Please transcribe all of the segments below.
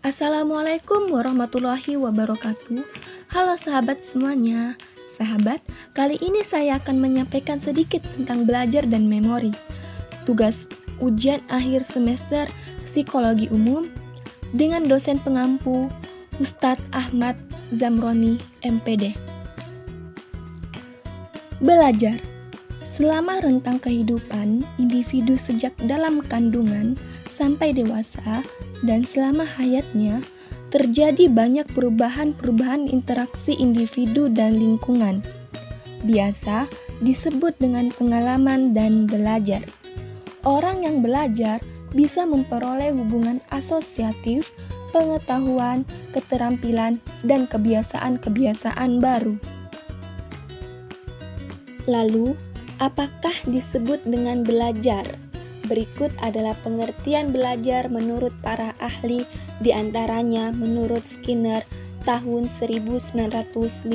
Assalamualaikum warahmatullahi wabarakatuh. Halo sahabat semuanya. Sahabat, kali ini saya akan menyampaikan sedikit tentang belajar dan memori. Tugas ujian akhir semester Psikologi Umum dengan dosen pengampu Ustadz Ahmad Zamroni, MPD. Belajar. Selama rentang kehidupan individu sejak dalam kandungan sampai dewasa dan selama hayatnya, terjadi banyak perubahan-perubahan interaksi individu dan lingkungan. Biasa disebut dengan pengalaman dan belajar. Orang yang belajar bisa memperoleh hubungan asosiatif, pengetahuan, keterampilan, dan kebiasaan-kebiasaan baru. Lalu, apakah disebut dengan belajar? Berikut adalah pengertian belajar menurut para ahli, diantaranya menurut Skinner tahun 1956.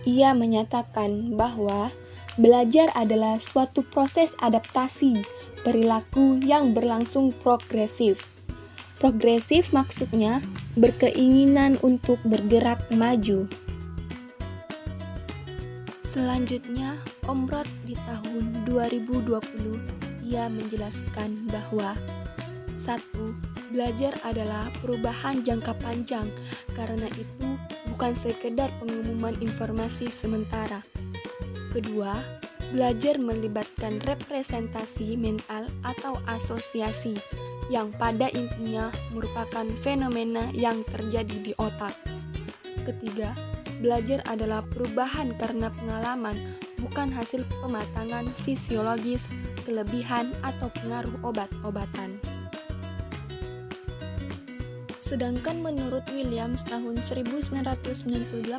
Ia menyatakan bahwa belajar adalah suatu proses adaptasi perilaku yang berlangsung progresif. Progresif maksudnya berkeinginan untuk bergerak maju. Selanjutnya, Omrod di tahun 2020, ia menjelaskan bahwa 1. Belajar adalah perubahan jangka panjang, karena itu bukan sekedar pengumuman informasi sementara. Kedua, belajar melibatkan representasi mental atau asosiasi, yang pada intinya merupakan fenomena yang terjadi di otak. Ketiga, belajar adalah perubahan karena pengalaman, bukan hasil pematangan fisiologis, kelebihan, atau pengaruh obat-obatan. Sedangkan menurut Williams tahun 1998,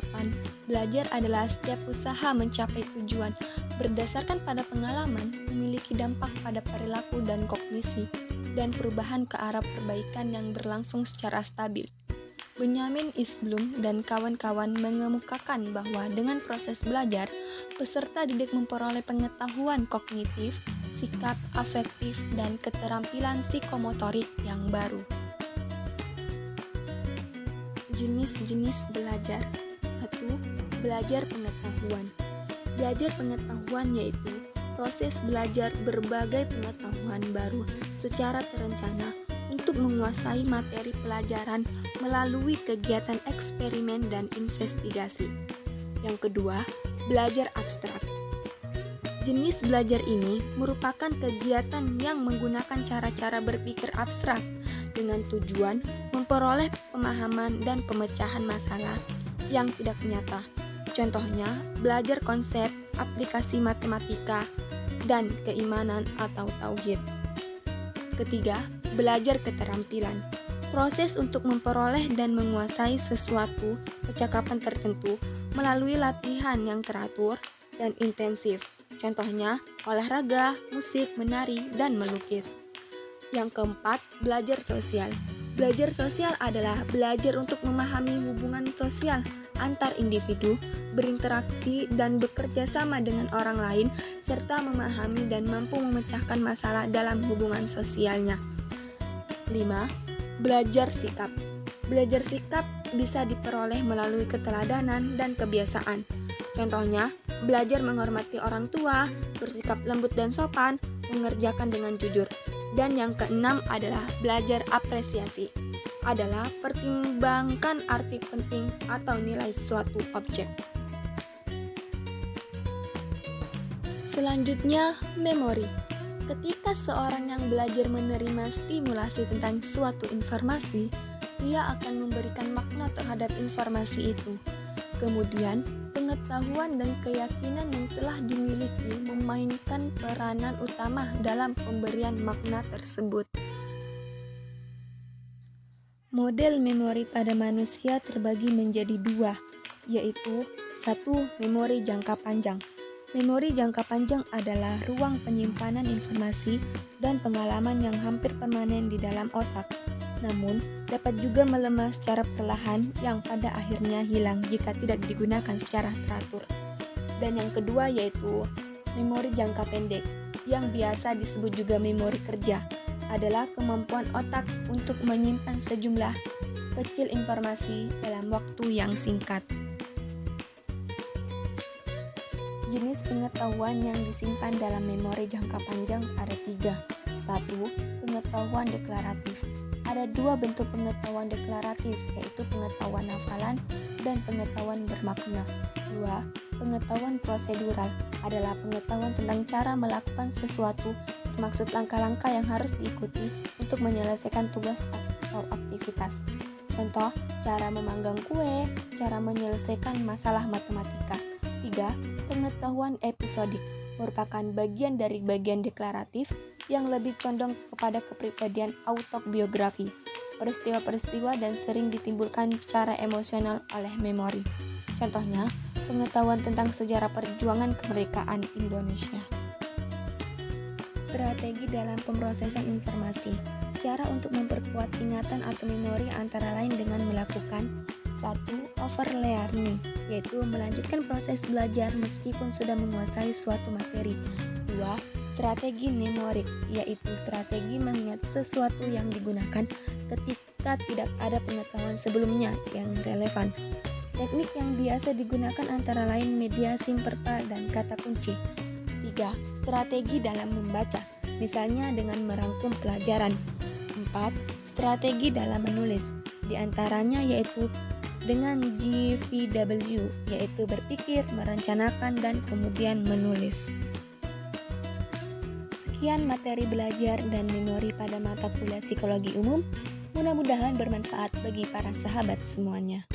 belajar adalah setiap usaha mencapai tujuan berdasarkan pada pengalaman, memiliki dampak pada perilaku dan kognisi, dan perubahan ke arah perbaikan yang berlangsung secara stabil. Benjamin Isblum dan kawan-kawan mengemukakan bahwa dengan proses belajar, peserta didik memperoleh pengetahuan kognitif, sikap afektif, dan keterampilan psikomotorik yang baru. Jenis-jenis belajar. 1. Belajar pengetahuan. Belajar pengetahuan yaitu proses belajar berbagai pengetahuan baru secara terencana untuk menguasai materi pelajaran melalui kegiatan eksperimen dan investigasi. Yang kedua, belajar abstrak. Jenis belajar ini merupakan kegiatan yang menggunakan cara-cara berpikir abstrak dengan tujuan memperoleh pemahaman dan pemecahan masalah yang tidak nyata. Contohnya, belajar konsep, aplikasi matematika, dan keimanan atau tauhid. Ketiga, belajar keterampilan. Proses untuk memperoleh dan menguasai sesuatu percakapan tertentu melalui latihan yang teratur dan intensif. Contohnya, olahraga, musik, menari, dan melukis. Yang keempat, belajar sosial. Belajar sosial adalah belajar untuk memahami hubungan sosial antar individu, berinteraksi dan bekerja sama dengan orang lain, serta memahami dan mampu memecahkan masalah dalam hubungan sosialnya. 5. Belajar sikap. Belajar sikap bisa diperoleh melalui keteladanan dan kebiasaan. Contohnya, belajar menghormati orang tua, bersikap lembut dan sopan, mengerjakan dengan jujur. Dan yang keenam adalah belajar apresiasi. Adalah pertimbangkan arti penting atau nilai suatu objek. Selanjutnya, memori. Ketika seorang yang belajar menerima stimulasi tentang suatu informasi, ia akan memberikan makna terhadap informasi itu. Kemudian, pengetahuan dan keyakinan yang telah dimiliki memainkan peranan utama dalam pemberian makna tersebut. Model memori pada manusia terbagi menjadi dua, yaitu 1. Memori jangka panjang. Memori jangka panjang adalah ruang penyimpanan informasi dan pengalaman yang hampir permanen di dalam otak, namun dapat juga melemah secara perlahan yang pada akhirnya hilang jika tidak digunakan secara teratur. Dan yang kedua yaitu memori jangka pendek, yang biasa disebut juga memori kerja. adalah kemampuan otak untuk menyimpan sejumlah kecil informasi dalam waktu yang singkat. Jenis pengetahuan yang disimpan dalam memori jangka panjang ada 3. 1. Pengetahuan deklaratif. Ada 2 bentuk pengetahuan deklaratif, yaitu pengetahuan hafalan dan pengetahuan bermakna. 2. Pengetahuan prosedural adalah pengetahuan tentang cara melakukan sesuatu, termaksud langkah-langkah yang harus diikuti untuk menyelesaikan tugas atau aktivitas. Contoh, cara memanggang kue, cara menyelesaikan masalah matematika. 3. Pengetahuan episodik merupakan bagian dari bagian deklaratif yang lebih condong kepada kepribadian autobiografi, peristiwa-peristiwa dan sering ditimbulkan secara emosional oleh memori. Contohnya, pengetahuan tentang sejarah perjuangan kemerdekaan Indonesia. Strategi dalam pemrosesan informasi. Cara untuk memperkuat ingatan atau memori antara lain dengan melakukan 1. Overlearning, yaitu melanjutkan proses belajar meskipun sudah menguasai suatu materi. 2. Strategi mnemorik, yaitu strategi mengingat sesuatu yang digunakan ketika tidak ada pengetahuan sebelumnya yang relevan. Teknik yang biasa digunakan antara lain media simperta dan kata kunci. 3. Strategi dalam membaca, misalnya dengan merangkum pelajaran. 4. Strategi dalam menulis, diantaranya yaitu dengan GVW, yaitu berpikir, merencanakan, dan kemudian menulis. Sekian materi belajar dan memori pada mata kuliah psikologi umum. Mudah-mudahan bermanfaat bagi para sahabat semuanya.